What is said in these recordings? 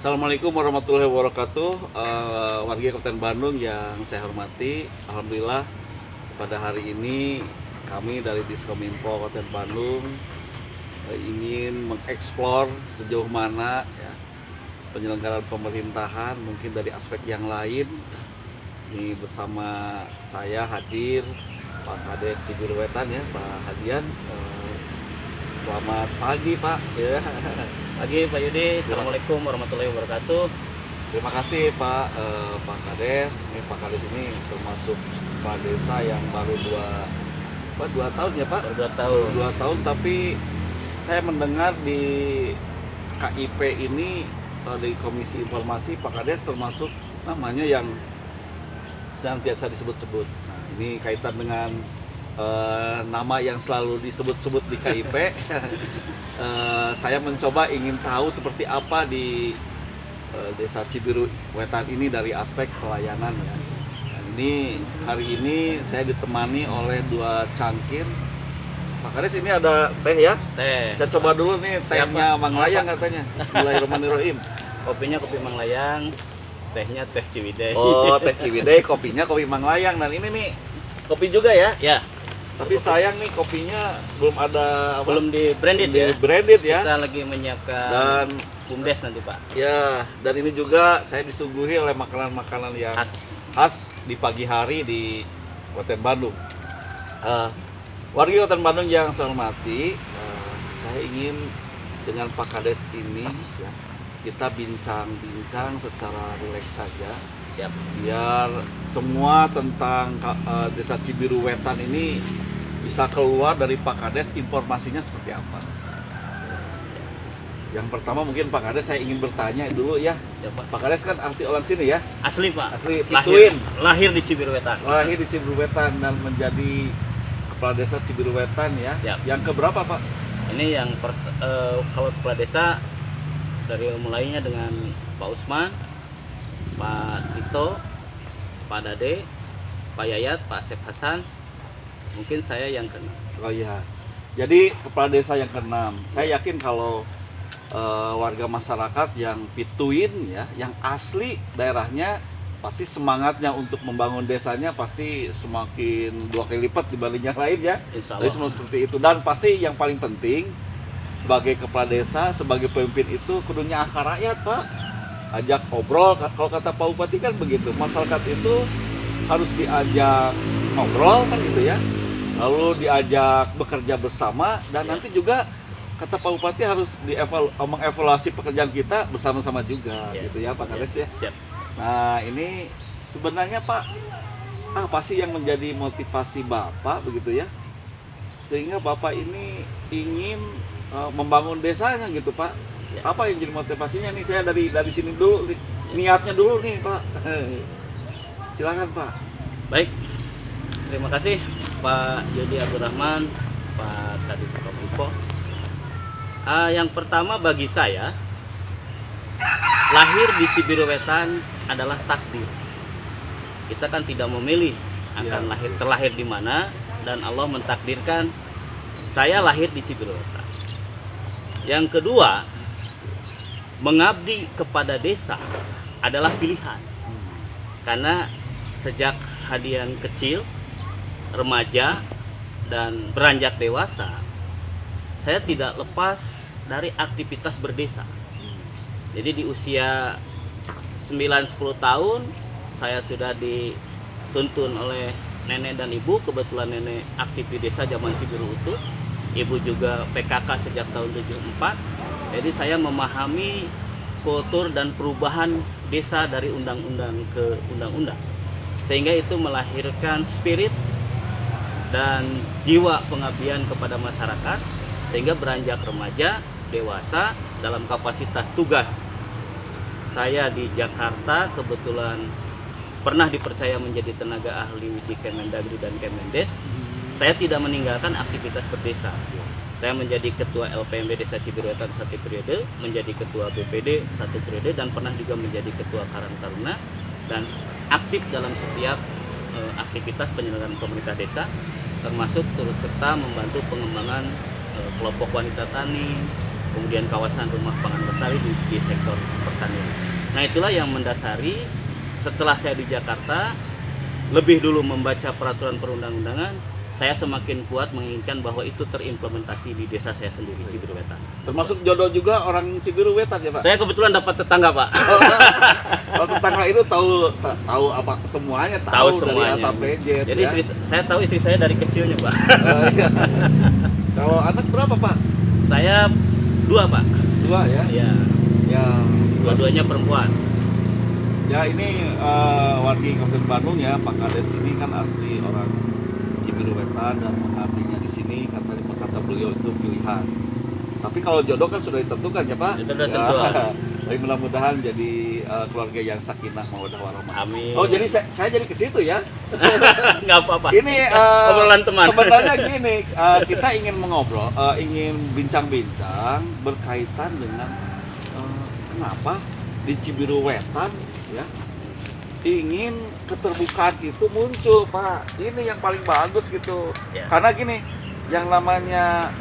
Assalamualaikum warahmatullahi wabarakatuh. Warga Kabupaten Bandung yang saya hormati, alhamdulillah pada hari ini kami dari Diskominfo Kabupaten Bandung ingin mengeksplor sejauh mana ya, penyelenggaraan pemerintahan mungkin dari aspek yang lain. Ini bersama saya hadir Pak Kades Cibiruwetan ya, Pak Hadian. Selamat pagi Pak. Ya. Pagi Pak Yudi, Assalamualaikum warahmatullahi wabarakatuh. Terima kasih Pak Pak Kades. Ini Pak Kades ini termasuk Pak Desa yang baru dua tahun ya Pak. Baru 2 tahun. 2 tahun, tapi saya mendengar di KIP ini di Komisi Informasi Pak Kades termasuk namanya yang senantiasa disebut-sebut. Nah, ini kaitan dengan nama yang selalu disebut-sebut di KIP. Saya mencoba ingin tahu seperti apa di Desa Cibiruwetan ini dari aspek pelayanan ya. Dan ini hari ini saya ditemani oleh 2 cangkir. Pak Kades, ini ada teh ya? Teh. Saya coba dulu nih tehnya Mang Layang katanya. Bismillahirrahmanirrahim. Kopinya kopi Mang Layang, tehnya teh Ciwidey. Oh, teh Ciwidey, kopinya kopi Mang Layang. Dan ini nih kopi juga ya? Ya, Tapi sayang nih kopinya belum ada belum di branded ya. branded ya. Kita lagi menyiapkan Dan bumdes nanti Pak. ya, dan ini juga saya disuguhi oleh makanan-makanan yang khas di pagi hari di Kabupaten Bandung. Warga Kabupaten Bandung yang saya hormati, saya ingin dengan Pak Kades ini ya, kita bincang-bincang secara rileks saja. Siap. Biar semua tentang Desa Cibiruwetan ini bisa keluar dari Pak Kades, informasinya seperti apa. Yang pertama mungkin Pak Kades saya ingin bertanya dulu ya. Ya, Pak. Pak Kades kan asli orang sini ya? Asli Pak. Asli Lahir, Pituin. lahir di Cibiruwetan. Lahir di Cibiruwetan dan menjadi Kepala Desa Cibiruwetan ya. Ya. Yang keberapa Pak? Ini yang kalau kepala desa dari mulainya dengan Pak Usman, Pak Tito, Pak Dade, Pak Yayat, Pak Asep Hasan, mungkin saya yang kena. Oh iya. Jadi Kepala Desa yang ke-6. Saya yakin kalau warga masyarakat yang Pituin ya, yang asli daerahnya, pasti semangatnya untuk membangun desanya pasti semakin 2 kali lipat dibanding yang lain ya. Insya Jadi Allah. semua seperti itu. Dan pasti yang paling penting sebagai kepala desa, sebagai pemimpin itu kudunya akar rakyat Pak. Ajak ngobrol, kalau kata Pak Bupati kan begitu. Masyarakat itu harus diajak ngobrol kan gitu ya. Lalu diajak bekerja bersama dan nanti juga kata Pak Bupati harus mengevaluasi pekerjaan kita bersama-sama juga gitu ya Pak Kades ya. Siap. Nah ini sebenarnya Pak, apa sih yang menjadi motivasi Bapak begitu ya, sehingga Bapak ini ingin membangun desanya gitu Pak? Ya. Apa yang jadi motivasinya nih? Saya dari sini dulu, niatnya dulu nih Pak. Silakan Pak. Baik, terima kasih Pak Yudi Abdurrahman, Pak Kadis Kominfo. Yang pertama bagi saya, lahir di Cibiruwetan adalah takdir. Kita kan tidak memilih akan terlahir di mana, dan Allah mentakdirkan saya lahir di Cibiruwetan. Yang kedua, mengabdi kepada desa adalah pilihan. Karena sejak Hadian kecil, remaja, dan beranjak dewasa, saya tidak lepas dari aktivitas berdesa. Jadi di usia 9-10 tahun saya sudah dituntun oleh nenek dan ibu. Kebetulan nenek aktif di desa zaman Cibiru Utuh, ibu juga PKK sejak tahun 74. Jadi saya memahami kultur dan perubahan desa dari undang-undang ke undang-undang, sehingga itu melahirkan spirit dan jiwa pengabdian kepada masyarakat. Sehingga beranjak remaja, dewasa, dalam kapasitas tugas saya di Jakarta kebetulan pernah dipercaya menjadi tenaga ahli di Kemendagri dan Kemendes. Saya tidak meninggalkan aktivitas berdesa. Saya menjadi ketua LPMB Desa Cibiruwetan 1 periode, menjadi ketua BPD 1 periode, dan pernah juga menjadi ketua Karang Taruna, dan aktif dalam setiap aktivitas penyelenggaraan pemerintah desa, termasuk turut serta membantu pengembangan kelompok wanita tani, kemudian kawasan rumah pangan lestari di sektor pertanian. Nah, itulah yang mendasari setelah saya di Jakarta lebih dulu membaca peraturan perundang-undangan, saya semakin kuat menginginkan bahwa itu terimplementasi di desa saya sendiri, Cibiru Wetan. Termasuk jodoh juga orang Cibiru Wetan ya Pak? Saya kebetulan dapat tetangga, Pak. Kalau tetangga itu tahu apa semuanya, tahu dari A sampai Z. Jadi ya? saya tahu istri saya dari kecilnya, Pak. Iya. Kalau anak berapa Pak? Saya 2, Pak. 2 ya? Ya, Ya. dua-duanya perempuan. Ya ini wargi Kabupaten Bandung ya, Pak Kades ini kan asli orang Cibiru Wetan dan mengabdinya di sini, kata beliau itu pilihan. Tapi kalau jodoh kan sudah ditentukan ya Pak. Itu sudah tentukan. Tapi mudah-mudahan jadi keluarga yang sakinah mawaddah warahmah. Amin. Oh jadi saya jadi ke situ ya. Nggak apa-apa. Ini Obrolan teman. Sebenarnya gini, kita ingin mengobrol, ingin bincang-bincang berkaitan dengan kenapa di Cibiru Wetan ya ingin keterbukaan itu muncul Pak. Ini yang paling bagus gitu. Ya. Karena gini, yang namanya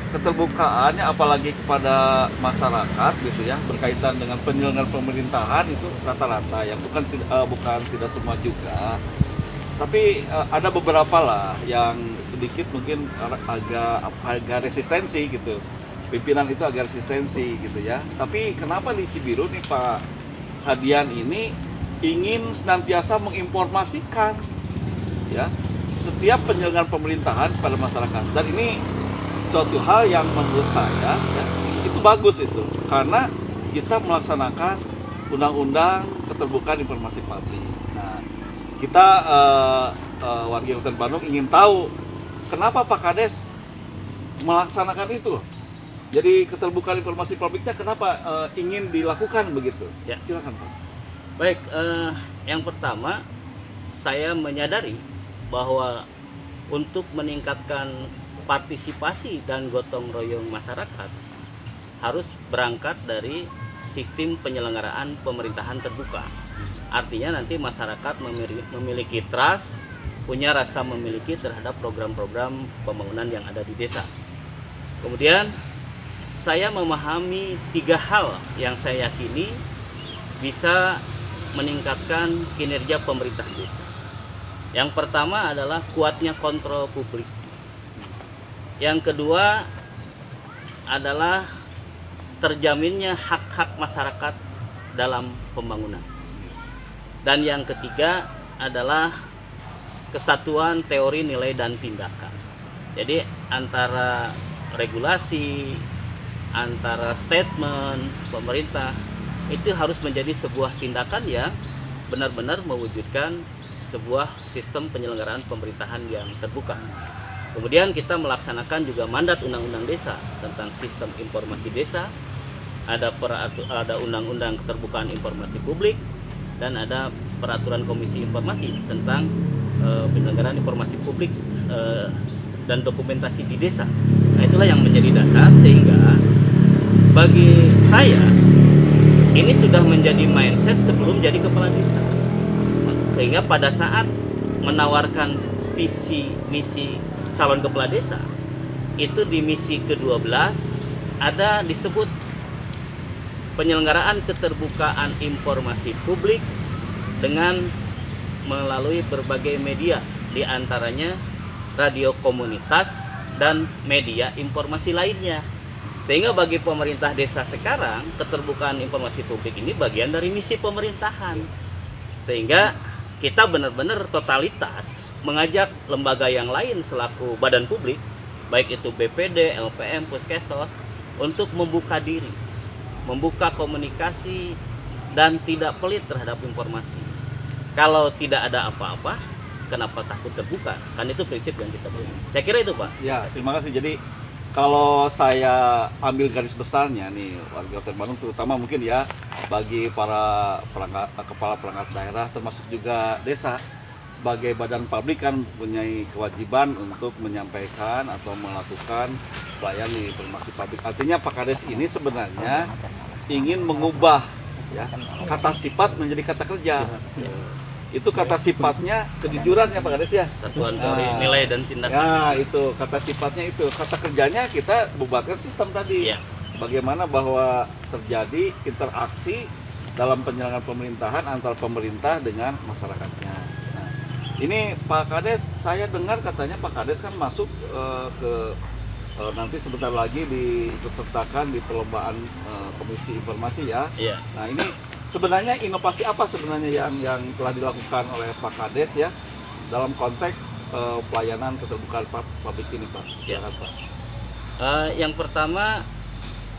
keterbukaannya apalagi kepada masyarakat gitu ya, berkaitan dengan penyelenggaraan pemerintahan itu rata-rata ya, bukan tidak semua juga. Tapi ada beberapa lah yang sedikit mungkin agak resistensi gitu. Pimpinan itu agak resistensi gitu ya. Tapi kenapa di Cibiru nih Pak Hadian ini ingin senantiasa menginformasikan ya setiap penyelenggaraan pemerintahan pada masyarakat, dan ini suatu hal yang menurut saya ya, itu bagus itu karena kita melaksanakan undang-undang keterbukaan informasi publik. Nah, kita warga Kabupaten Bandung ingin tahu kenapa Pak Kades melaksanakan itu. Jadi keterbukaan informasi publiknya kenapa ingin dilakukan begitu? Ya. Silakan Pak. Baik, yang pertama saya menyadari bahwa untuk meningkatkan partisipasi dan gotong royong masyarakat harus berangkat dari sistem penyelenggaraan pemerintahan terbuka. Artinya nanti masyarakat memiliki trust, punya rasa memiliki terhadap program-program pembangunan yang ada di desa. Kemudian saya memahami 3 hal yang saya yakini bisa meningkatkan kinerja pemerintah desa. Yang pertama adalah kuatnya kontrol publik. Yang kedua adalah terjaminnya hak-hak masyarakat dalam pembangunan. Dan yang ketiga adalah kesatuan teori, nilai, dan tindakan. Jadi antara regulasi, antara statement pemerintah itu harus menjadi sebuah tindakan yang benar-benar mewujudkan sebuah sistem penyelenggaraan pemerintahan yang terbuka. Kemudian kita melaksanakan juga mandat Undang-Undang Desa tentang sistem informasi desa, ada Undang-Undang Keterbukaan Informasi Publik, dan ada peraturan Komisi Informasi tentang penyelenggaraan informasi publik dan dokumentasi di desa. Nah, itulah yang menjadi dasar sehingga bagi saya ini sudah menjadi mindset sebelum jadi kepala desa. Sehingga pada saat menawarkan visi misi calon kepala desa, itu di misi ke-12 ada disebut penyelenggaraan keterbukaan informasi publik dengan melalui berbagai media, diantaranya radio komunitas dan media informasi lainnya. Sehingga bagi pemerintah desa sekarang, keterbukaan informasi publik ini bagian dari misi pemerintahan. Sehingga kita benar-benar totalitas mengajak lembaga yang lain selaku badan publik, baik itu BPD, LPM, Puskesos, untuk membuka diri, membuka komunikasi, dan tidak pelit terhadap informasi. Kalau tidak ada apa-apa, kenapa takut terbuka? Kan itu prinsip yang kita punya. Saya kira itu Pak. Ya, terima kasih. Jadi kalau saya ambil garis besarnya nih, warga Kabupaten Bandung terutama mungkin ya bagi para kepala perangkat daerah termasuk juga desa sebagai badan publik kan punya kewajiban untuk menyampaikan atau melakukan pelayanan informasi publik. Artinya Pak Kades ini sebenarnya ingin mengubah ya kata sifat menjadi kata kerja. Itu kata sifatnya kejujuran ya Pak Kades ya. Satuan teori, nilai, dan tindakan. Ya itu kata sifatnya itu. Kata kerjanya kita bubarkan sistem tadi. Ya. bagaimana bahwa terjadi interaksi dalam penyelenggaraan pemerintahan antara pemerintah dengan masyarakatnya. Nah, ini Pak Kades, saya dengar katanya Pak Kades kan masuk nanti sebentar lagi diikut sertakan di perlombaan Komisi Informasi ya. Iya. Nah, ini sebenarnya inovasi apa sebenarnya yang telah dilakukan oleh Pak Kades ya dalam konteks pelayanan keterbukaan publik ini, Pak? Silakan, Pak. Yang pertama,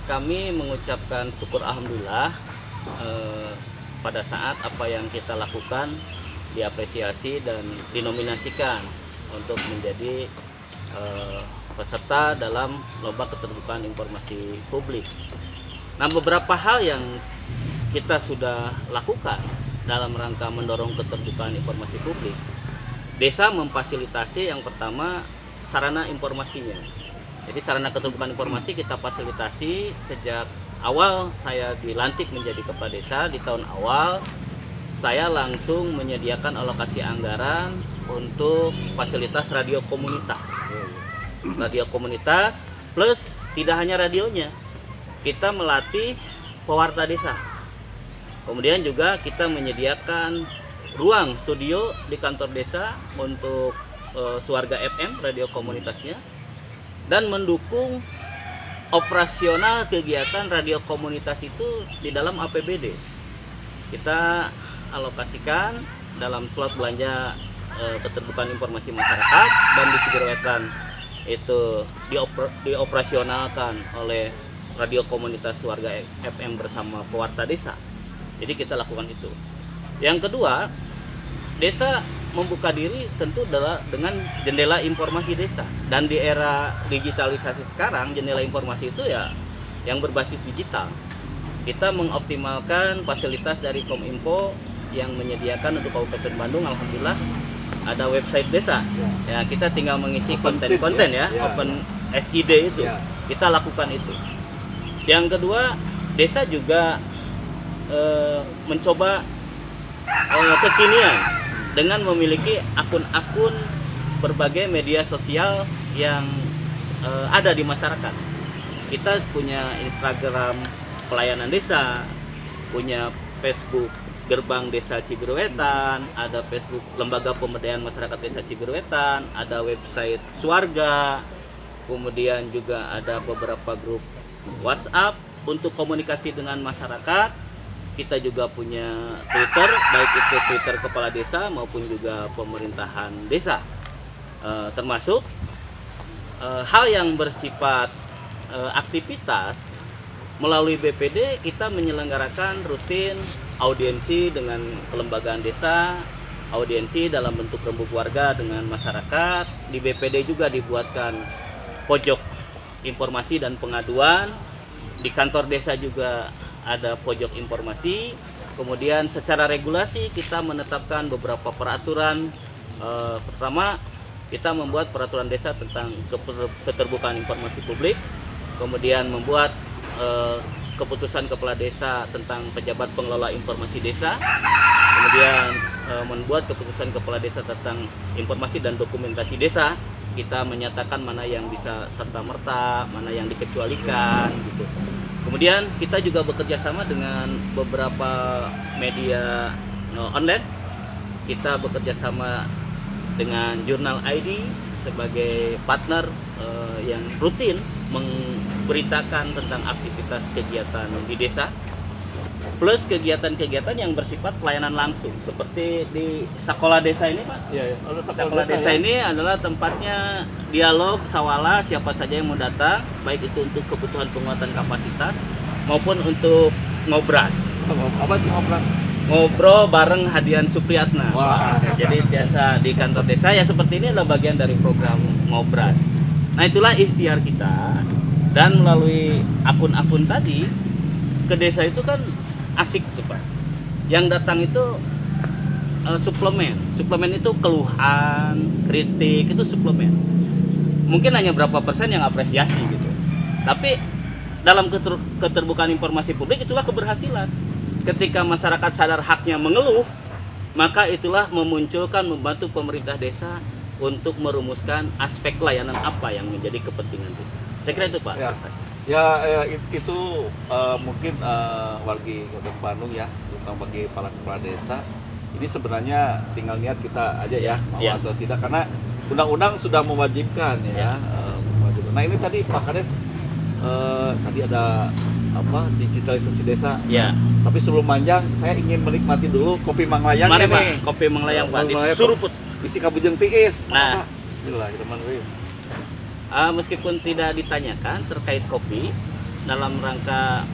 kami mengucapkan syukur alhamdulillah pada saat apa yang kita lakukan diapresiasi dan dinominasikan untuk menjadi peserta dalam lomba keterbukaan informasi publik. Nah, beberapa hal yang kita sudah lakukan dalam rangka mendorong keterbukaan informasi publik. Desa memfasilitasi yang pertama sarana informasinya. Jadi sarana keterbukaan informasi kita fasilitasi sejak awal saya dilantik menjadi kepala desa. Di tahun awal saya langsung menyediakan alokasi anggaran untuk fasilitas radio komunitas. Radio komunitas plus tidak hanya radionya, kita melatih pewarta desa. Kemudian juga kita menyediakan ruang studio di kantor desa untuk Suarga FM radio komunitasnya, dan mendukung operasional kegiatan radio komunitas itu di dalam APBD. Kita alokasikan dalam slot belanja keterbukaan informasi masyarakat, dan di Cibiruetan itu dioperasionalkan oleh radio komunitas Suarga FM bersama pewarta desa. Jadi kita lakukan itu. Yang kedua, desa membuka diri tentu adalah dengan jendela informasi desa. Dan di era digitalisasi sekarang, jendela informasi itu ya yang berbasis digital. Kita mengoptimalkan fasilitas dari Kominfo yang menyediakan untuk Kabupaten Bandung. Alhamdulillah ada website desa. Ya, kita tinggal mengisi konten-konten ya, Open SID itu. Kita lakukan itu. Yang kedua, desa juga mencoba kekinian dengan memiliki akun-akun berbagai media sosial yang ada di masyarakat. Kita punya Instagram pelayanan desa, punya Facebook Gerbang Desa Cibiruetan, ada Facebook Lembaga Pemberdayaan Masyarakat Desa Cibiruetan, ada website Suarga, kemudian juga ada beberapa grup WhatsApp untuk komunikasi dengan masyarakat. Kita juga punya Twitter, baik itu Twitter kepala desa maupun juga pemerintahan desa. Termasuk hal yang bersifat aktivitas melalui BPD, kita menyelenggarakan rutin audiensi dengan kelembagaan desa, audiensi dalam bentuk rembuk warga dengan masyarakat. Di BPD juga dibuatkan pojok informasi dan pengaduan. Di kantor desa juga ada pojok informasi. Kemudian secara regulasi kita menetapkan beberapa peraturan. Pertama, kita membuat peraturan desa tentang keterbukaan informasi publik. Kemudian membuat keputusan kepala desa tentang pejabat pengelola informasi desa. Kemudian membuat keputusan kepala desa tentang informasi dan dokumentasi desa. Kita menyatakan mana yang bisa serta-merta, mana yang dikecualikan gitu. Kemudian kita juga bekerja sama dengan beberapa media online. Kita bekerja sama dengan Jurnal ID sebagai partner yang rutin memberitakan tentang aktivitas kegiatan di desa, plus kegiatan-kegiatan yang bersifat pelayanan langsung, seperti di sekolah desa ini, Pak. Iya, Sekolah desa ini adalah tempatnya dialog sawala siapa saja yang mau datang, baik itu untuk kebutuhan penguatan kapasitas maupun untuk ngobras. Apa itu ngobras? Ngobrol bareng Hadian Supriyatna. Wah. Jadi biasa di kantor desa ya seperti ini adalah bagian dari program ngobras. Nah, itulah ikhtiar kita, dan melalui akun-akun tadi ke desa itu kan asik tuh, Pak. Yang datang itu suplemen itu keluhan, kritik, itu suplemen. Mungkin hanya berapa persen yang apresiasi gitu. Tapi dalam keterbukaan informasi publik itulah keberhasilan. Ketika masyarakat sadar haknya mengeluh, maka itulah memunculkan, membantu pemerintah desa untuk merumuskan aspek layanan apa yang menjadi kepentingan desa. Saya kira itu, Pak. Ya. Itu mungkin warga Kota Bandung ya, terutama bagi para kepala desa. Ini sebenarnya tinggal niat kita aja ya, mau Ya. atau tidak, karena undang-undang sudah mewajibkan ya. Mewajibkan. Nah ini tadi Pak Kades tadi ada apa digitalisasi desa. Ya. Tapi sebelum panjang, saya ingin menikmati dulu kopi Manglayang Mari nih. Pak, kopi Manglayang Pak, di Manglayang, Suruput. Isi kabujeng tiis. Nah. Pak. Bismillahirrahmanirrahim. Meskipun tidak ditanyakan terkait kopi, dalam rangka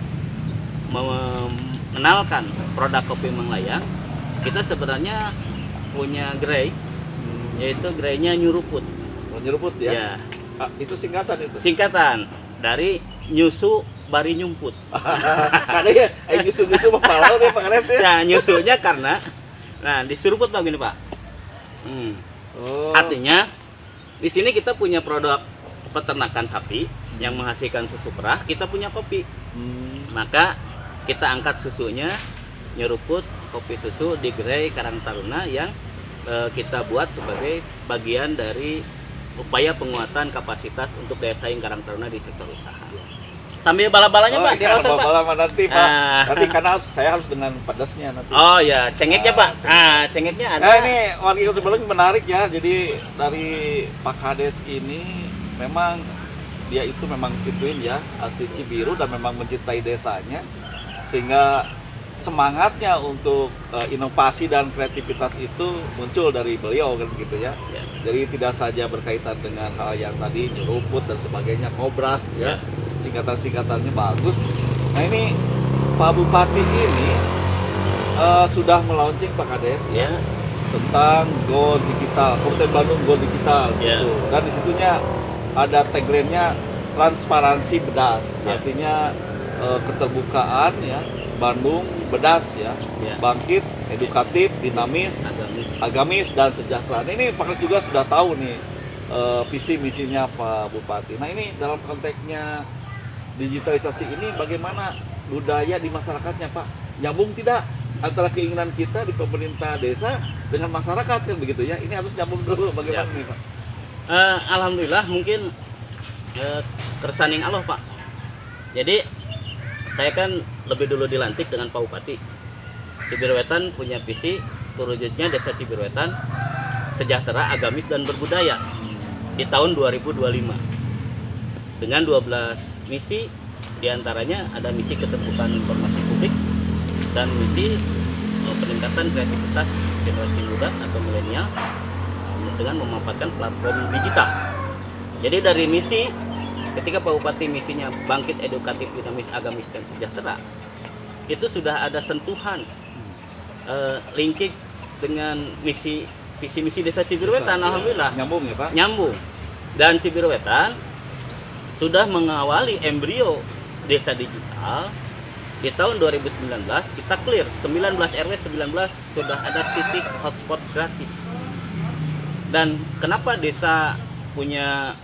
mengenalkan produk kopi Manglayang, kita sebenarnya punya gerai, yaitu gerainya Nyuruput. Nyuruput ya? Ya. Itu singkatan itu? Singkatan dari Nyusu Bari Nyumput. Karena ya, nyusu-nyusu mah palau nih Pak Kades ya? Nah, nyusunya karena, nah di Suruput Pak gini Pak. Oh. Artinya, di sini kita punya produk peternakan sapi yang menghasilkan susu perah, kita punya kopi. Maka kita angkat susunya, Nyeruput kopi susu di gerai Karang Taruna yang kita buat sebagai bagian dari upaya penguatan kapasitas untuk daya saing Karang Taruna di sektor usaha. Sambil bala-balanya Pak, iya, dirasa Pak. bala-bala nanti Pak. Nanti karena saya harus dengan pedasnya nanti. Oh ya, cengeknya Pak. Cengeknya ada. Ini warga Kota Bandung menarik ya. Jadi dari Pak Kades ini memang dia itu memang ituin ya, asli Cibiru dan memang mencintai desanya, sehingga semangatnya untuk inovasi dan kreativitas itu muncul dari beliau kan begitu ya. Jadi tidak saja berkaitan dengan hal yang tadi Nyeruput dan sebagainya, Kobras ya. Singkatan-singkatannya bagus. Nah ini Pak Bupati ini sudah melaunching Pak Kades ya tentang Go Digital, Kabupaten Bandung Go Digital gitu. Dan disitunya ada tagline-nya transparansi bedas, artinya keterbukaan ya, Bandung bedas ya, bangkit, edukatif, dinamis, agamis dan sejahtera. Nah, ini Pak Kades juga sudah tahu nih visi misinya Pak Bupati. Nah ini dalam konteksnya digitalisasi ini bagaimana budaya di masyarakatnya Pak? Nyambung tidak antara keinginan kita di pemerintah desa dengan masyarakat kan begitu ya? Ini harus nyambung dulu bagaimana nih Pak? Alhamdulillah mungkin kersaning Allah Pak. Jadi saya kan lebih dulu dilantik dengan Pak Bupati. Cibiruetan punya visi terwujudnya desa Cibiruetan sejahtera, agamis dan berbudaya di tahun 2025 dengan 12 misi, diantaranya ada misi keterbukaan informasi publik dan misi peningkatan kreativitas generasi muda atau milenial dengan memanfaatkan platform digital. Jadi dari misi, ketika Pak Bupati misinya bangkit, edukatif, dinamis, agamis dan sejahtera, itu sudah ada sentuhan linking dengan visi misi desa Cibiruetan. Alhamdulillah nyambung ya Pak? Nyambung. Dan Cibiruetan sudah mengawali embrio desa digital di tahun 2019. Kita clear 19 RW 19 sudah ada titik hotspot gratis. Dan kenapa desa punya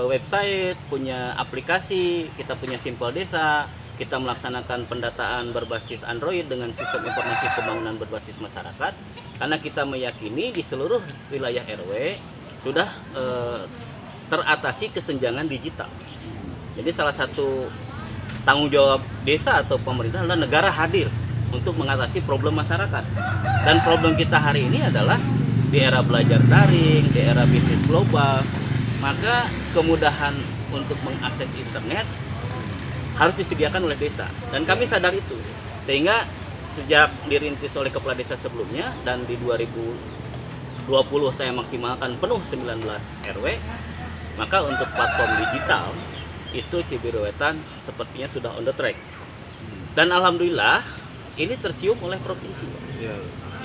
website, punya aplikasi, kita punya Simpel Desa, kita melaksanakan pendataan berbasis Android dengan sistem informasi pembangunan berbasis masyarakat, karena kita meyakini di seluruh wilayah RW sudah teratasi kesenjangan digital. Jadi salah satu tanggung jawab desa atau pemerintah adalah negara hadir untuk mengatasi problem masyarakat. Dan problem kita hari ini adalah di era belajar daring, di era bisnis global, maka kemudahan untuk mengakses internet harus disediakan oleh desa. Dan kami sadar itu. Sehingga sejak dirintis oleh kepala desa sebelumnya dan di 2020 saya maksimalkan penuh 19 RW, maka untuk platform digital itu Cibiruetan sepertinya sudah on the track. Dan alhamdulillah ini tercium oleh provinsi.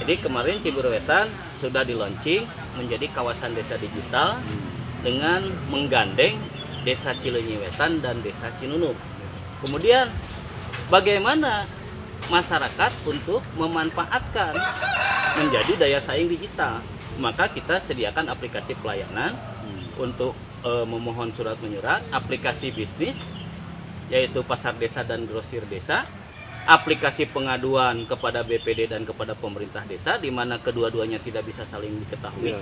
Jadi kemarin Cibiruetan sudah di launching menjadi kawasan desa digital dengan menggandeng desa Cileunyi Wetan dan desa Cinunuk. Kemudian bagaimana masyarakat untuk memanfaatkan menjadi daya saing digital? Maka kita sediakan aplikasi pelayanan untuk memohon surat menyurat, aplikasi bisnis yaitu pasar desa dan grosir desa, aplikasi pengaduan kepada BPD dan kepada pemerintah desa di mana kedua-duanya tidak bisa saling diketahui.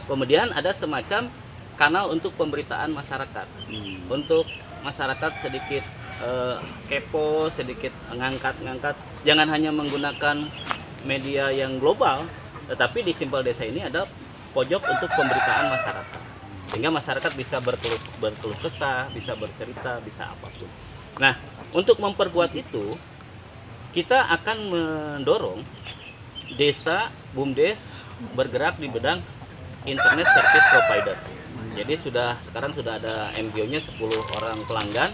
Kemudian ada semacam kanal untuk pemberitaan masyarakat untuk masyarakat sedikit kepo, sedikit ngangkat. Jangan hanya menggunakan media yang global, tetapi di Simpel Desa ini ada pojok untuk pemberitaan masyarakat. Sehingga masyarakat bisa berkeluh kesah, bisa bercerita, bisa apapun. Nah, untuk memperkuat itu, kita akan mendorong desa BUMDes bergerak di bidang internet service provider. Jadi sekarang sudah ada MBO-nya 10 orang pelanggan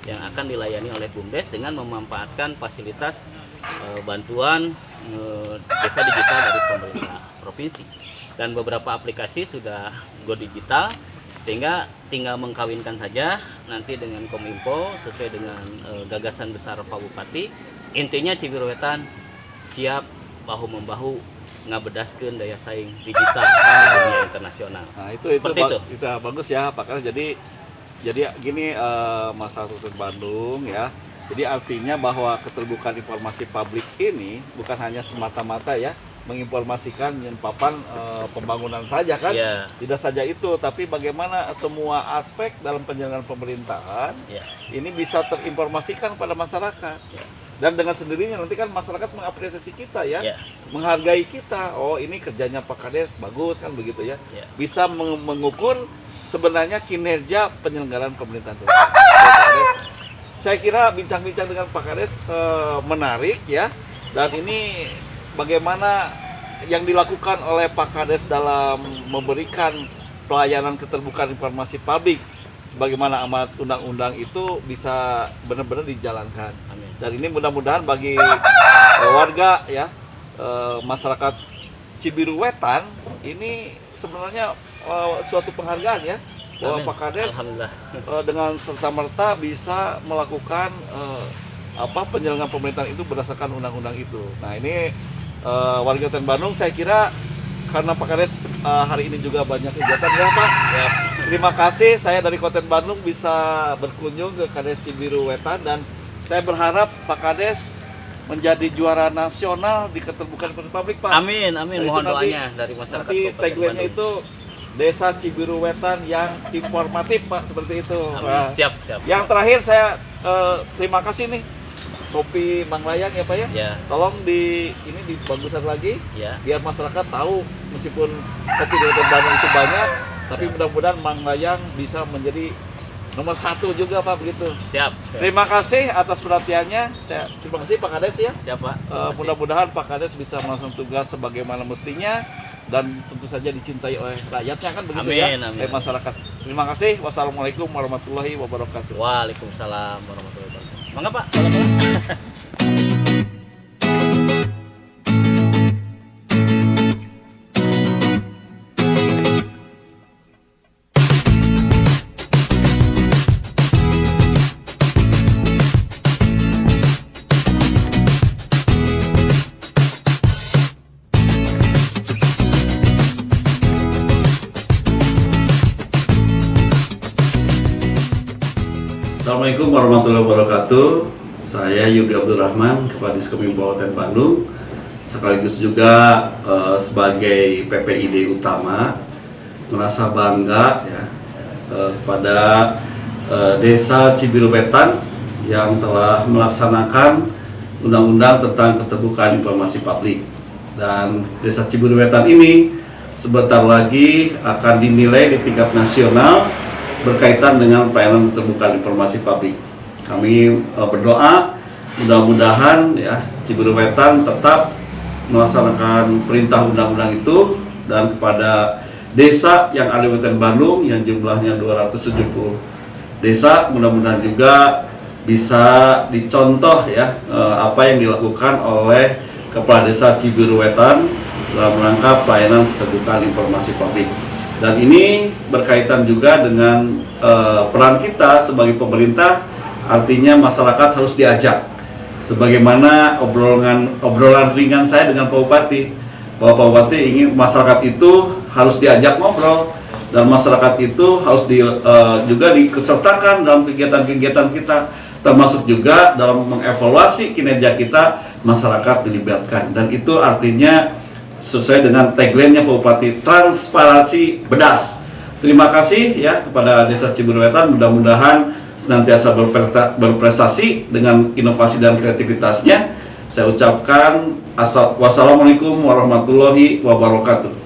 yang akan dilayani oleh BUMDes dengan memanfaatkan fasilitas bantuan desa digital dari pemerintah provinsi. Dan beberapa aplikasi sudah go digital, sehingga tinggal mengkawinkan saja nanti dengan Kominfo sesuai dengan gagasan besar Pak Bupati. Intinya Cibiru Wetan siap bahu-membahu ngabedaskeun daya saing digital di dunia internasional. Nah, itu bagus ya Pak. Karena jadi gini, masalah Kota Bandung ya. Jadi artinya bahwa keterbukaan informasi publik ini bukan hanya semata-mata ya menginformasikan papan pembangunan saja kan. Yeah. Tidak saja itu, tapi bagaimana semua aspek dalam penyelenggaraan pemerintahan ini bisa terinformasikan pada masyarakat. Dan dengan sendirinya nanti kan masyarakat mengapresiasi kita ya, menghargai kita. Oh, ini kerjanya Pak Kades bagus kan begitu ya. Bisa mengukur sebenarnya kinerja penyelenggaraan pemerintahan. Saya kira bincang-bincang dengan Pak Kades menarik ya. Dan ini bagaimana yang dilakukan oleh Pak Kades dalam memberikan pelayanan keterbukaan informasi publik sebagaimana amanat undang-undang itu bisa benar-benar dijalankan. Amin. Dan ini mudah-mudahan bagi warga ya, masyarakat Cibiru Wetan ini sebenarnya suatu penghargaan ya, bahwa Pak Kades dengan serta-merta bisa melakukan penyelenggaraan pemerintahan itu berdasarkan undang-undang itu. Nah ini warga Kota Bandung, saya kira karena Pak Kades hari ini juga banyak kegiatan ya Pak. Ya, terima kasih, saya dari Kota Bandung bisa berkunjung ke Kades Cibiru Wetan dan saya berharap Pak Kades menjadi juara nasional di keterbukaan informasi publik Pak. Amin, amin. Mohon doanya dari masyarakat. Nanti tagline-nya itu Desa Cibiru Wetan yang informatif Pak, seperti itu. Amin. Siap. Yang terakhir saya terima kasih nih kopi Mang Layang ya Pak ya. Tolong ini dibaguskan lagi biar masyarakat tahu meskipun kopi di Kota Bandung itu banyak, tapi mudah-mudahan Mang Layang bisa menjadi nomor 1 juga Pak begitu. Siap. Terima kasih atas perhatiannya. Terima kasih Pak Kades ya. Siap Pak. Mudah-mudahan Pak Kades bisa melaksanakan tugas sebagaimana mestinya dan tentu saja dicintai oleh rakyatnya kan begitu. Amin, ya. Oleh masyarakat. Terima kasih. Wassalamualaikum warahmatullahi wabarakatuh. Waalaikumsalam warahmatullahi wabarakatuh. Mangga Pak. Assalamualaikum warahmatullahi wabarakatuh. Saya Yubi Abdurrahman, Kepala Diskominfo Kota Bandung, sekaligus juga sebagai PPID utama, merasa bangga ya kepada Desa Cibiru Wetan yang telah melaksanakan Undang-Undang tentang Keterbukaan Informasi Publik. Dan Desa Cibiru Wetan ini sebentar lagi akan dinilai di tingkat nasional berkaitan dengan pelayanan keterbukaan informasi publik. Kami berdoa mudah-mudahan ya Cibiru Wetan tetap melaksanakan perintah undang-undang itu, dan kepada desa yang ada di Kota Bandung yang jumlahnya 270 desa, mudah-mudahan juga bisa dicontoh ya apa yang dilakukan oleh Kepala Desa Cibiru Wetan dalam rangka pelayanan keterbukaan informasi publik. Dan ini berkaitan juga dengan peran kita sebagai pemerintah, artinya masyarakat harus diajak. Sebagaimana obrolan ringan saya dengan Pak Bupati, bahwa Pak Bupati ingin masyarakat itu harus diajak ngobrol, dan masyarakat itu harus juga diikutsertakan dalam kegiatan-kegiatan kita, termasuk juga dalam mengevaluasi kinerja kita, masyarakat dilibatkan. Dan itu artinya sesuai dengan tagline-nya Pak Bupati, transparansi bedas. Terima kasih ya kepada Desa Cibiru Wetan, mudah-mudahan senantiasa berprestasi dengan inovasi dan kreativitasnya. Saya ucapkan wassalamualaikum warahmatullahi wabarakatuh.